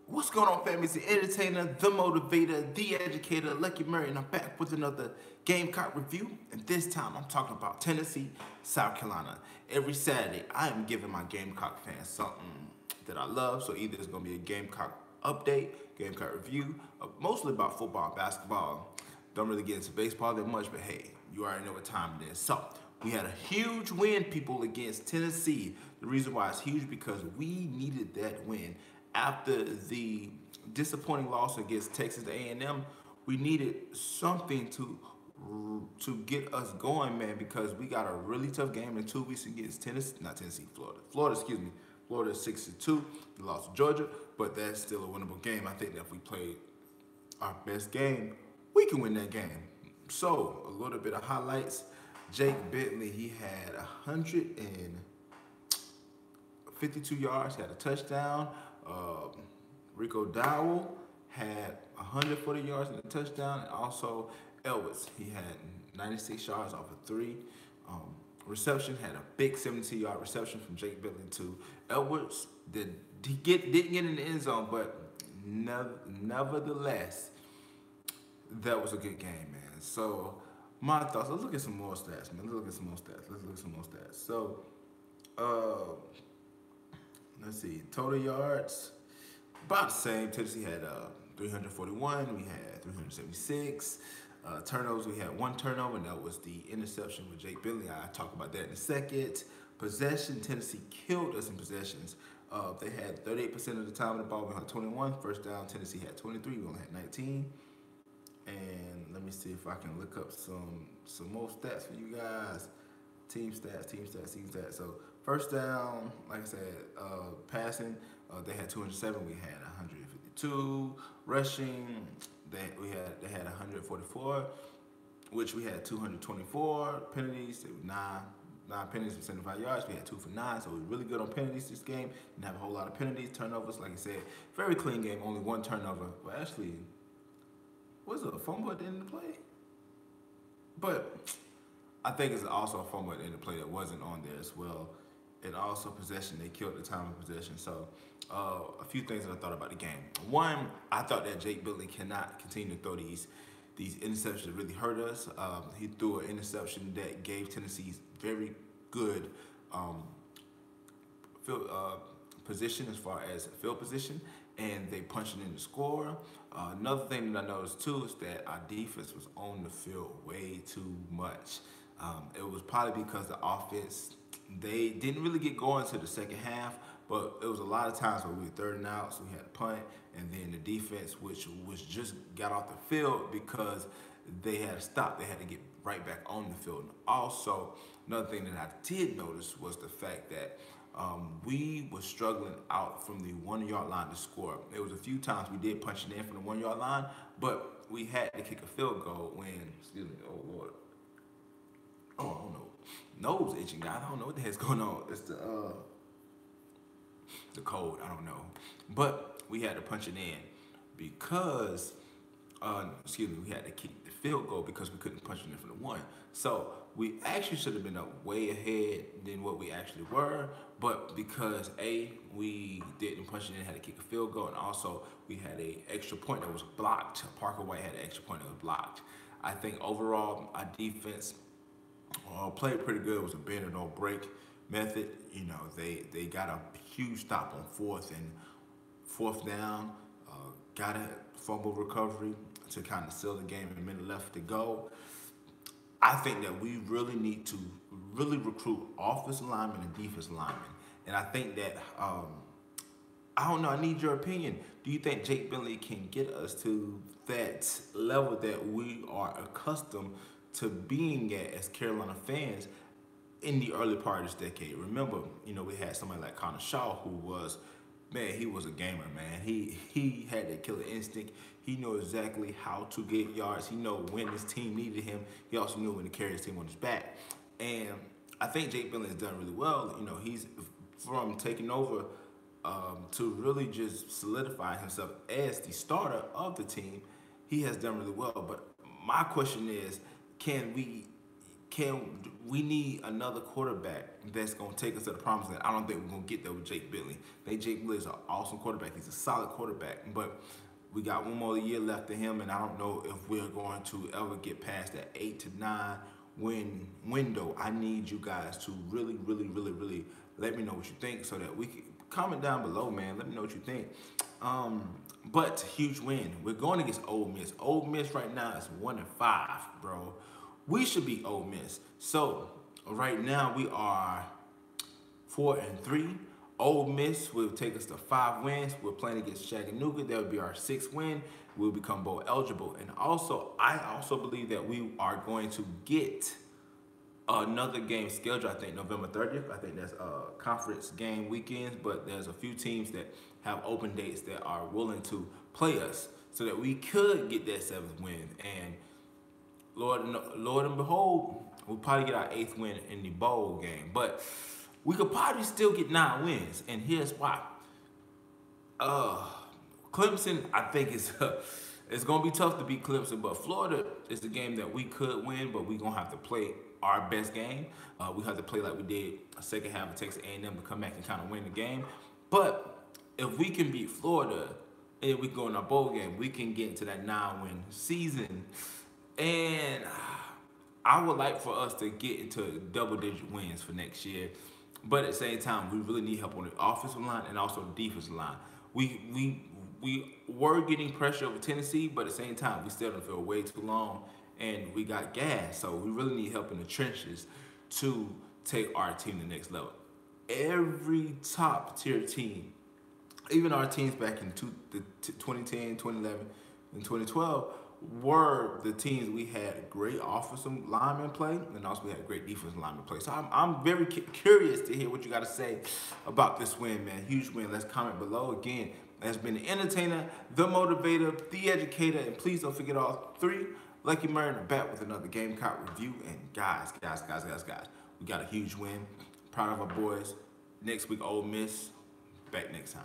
What's going on, family? It's the entertainer, the motivator, the educator, Lucky Murray, and I'm back with another Gamecock review. And this time I'm talking about Tennessee, South Carolina. Every Saturday, I am giving my Gamecock fans something that I love. So either it's going to be a Gamecock update, Gamecock review, mostly about football and basketball. Don't really get into baseball that much, but hey, you already know what time it is. So we had a huge win, people, against Tennessee. The reason why it's huge because we needed that win. After the disappointing loss against Texas A&M, we needed something to get us going, man, because we got a really tough game in 2 weeks against Florida. Florida is 6-2. We lost to Georgia, but that's still a winnable game. I think that if we played our best game, we can win that game. So a little bit of highlights. Jake Bentley, he had 152 yards, had a touchdown. Rico Dowdle had 140 yards and a touchdown, and also Elwes, he had 96 yards off of 3 reception, had a big 72-yard reception from Jake Bentley to Elwes. Didn't get in the end zone, but nevertheless, that was a good game, man. So my thoughts. Let's look at some more stats, man. Let's look at some more stats. So, let's see. Total yards, about the same. Tennessee had 341. We had 376. Turnovers, we had 1 turnover, and that was the interception with Jake Bentley. I'll talk about that in a second. Possession, Tennessee killed us in possessions. They had 38% of the time in the ball. We had 21. First down, Tennessee had 23. We only had 19. And let me see if I can look up some more stats for you guys. Team stats. So first down, like I said, passing, they had 207. We had 152. Rushing, they had 144, which we had 224. Penalties, they were nine penalties for 75 yards. We had 2 for 9, so we were really good on penalties this game. Didn't have a whole lot of penalties. Turnovers, like I said, very clean game. Only 1 turnover. Well, actually, was it a fumble at the end of the play? But I think it's also a fumble at the end of the play that wasn't on there as well. And also possession, they killed the time of possession. So a few things that I thought about the game. One, I thought that Jake Bentley cannot continue to throw these interceptions that really hurt us. He threw an interception that gave Tennessee very good field position as far as field position, and they punched it in the score. Another thing that I noticed too is that our defense was on the field way too much. It was probably because the offense, they didn't really get going to the second half, but it was a lot of times where we were 3rd and out, so we had a punt, and then the defense, which was just got off the field because they had to stop. They had to get right back on the field. And also, another thing that I did notice was the fact that we were struggling out from the 1-yard line to score. There was a few times we did punch it in from the 1-yard line, but we had to kick a field goal when, excuse me, oh Lord. Oh, I don't know. Nose itching, guys. I don't know what the heck's going on. It's the cold. I don't know. But we had to punch it in because, we had to kick the field goal because we couldn't punch it in from the 1. So we actually should have been up way ahead than what we actually were. But because we didn't punch it in, had to kick a field goal, and also we had an extra point that was blocked. Parker White had an extra point that was blocked. I think overall our defense played pretty good. It was a bend or no break method. You know, they got a huge stop on 4th down. Got a fumble recovery to kind of seal the game in a minute left to go. I think that we really need to really recruit offensive linemen and defensive linemen. And I think that, I don't know, I need your opinion. Do you think Jake Bentley can get us to that level that we are accustomed to being at as Carolina fans in the early part of this decade? Remember, we had somebody like Connor Shaw who was, man, he was a gamer, man. He had that killer instinct. He knew exactly how to get yards. He knew when his team needed him. He also knew when to carry his team on his back. And I think Jake Bentley has done really well. He's from taking over to really just solidify himself as the starter of the team. He has done really well. But my question is, can we need another quarterback that's gonna take us to the promised land. I don't think we're gonna get there with Jake Bentley. Jake Bentley is an awesome quarterback. He's a solid quarterback, but we got one more year left of him, and I don't know if we're going to ever get past that 8 to 9 win window. I need you guys to really, really, really, really let me know what you think, so that we can comment down below, man. Let me know what you think. But huge win. We're going against Ole Miss. Ole Miss right now is 1-5, bro. We should beat Ole Miss. So right now we are 4-3. Ole Miss will take us to 5 wins. We're playing against Chattanooga. That would be our 6th win. We'll become bowl eligible. And also, I also believe that we are going to get another game scheduled, I think November 30th. I think that's conference game weekends, but there's a few teams that have open dates that are willing to play us, so that we could get that 7th win. And Lord and behold, we'll probably get our 8th win in the bowl game. But we could probably still get 9 wins, and here's why. Clemson, I think it's gonna be tough to beat Clemson, but Florida is the game that we could win, but we're gonna have to play our best game. We have to play like we did a second half of Texas A&M to come back and kind of win the game. But if we can beat Florida and we go in our bowl game, we can get into that 9-win season. And I would like for us to get into double-digit wins for next year. But at the same time, we really need help on the offensive line and also the defensive line. We were getting pressure over Tennessee, but at the same time, we stayed on the field way too long, and we got gas. So we really need help in the trenches to take our team to the next level. Every top-tier team, even our teams back in 2010, 2011, and 2012, were the teams we had great offensive linemen play, and also we had great defensive linemen play. So I'm very curious to hear what you got to say about this win, man. Huge win. Let's comment below. Again, has been the entertainer, the motivator, the educator, and please don't forget all 3. Lucky Murray back with another Gamecock review. And guys, we got a huge win. Proud of our boys. Next week, Ole Miss. Back next time.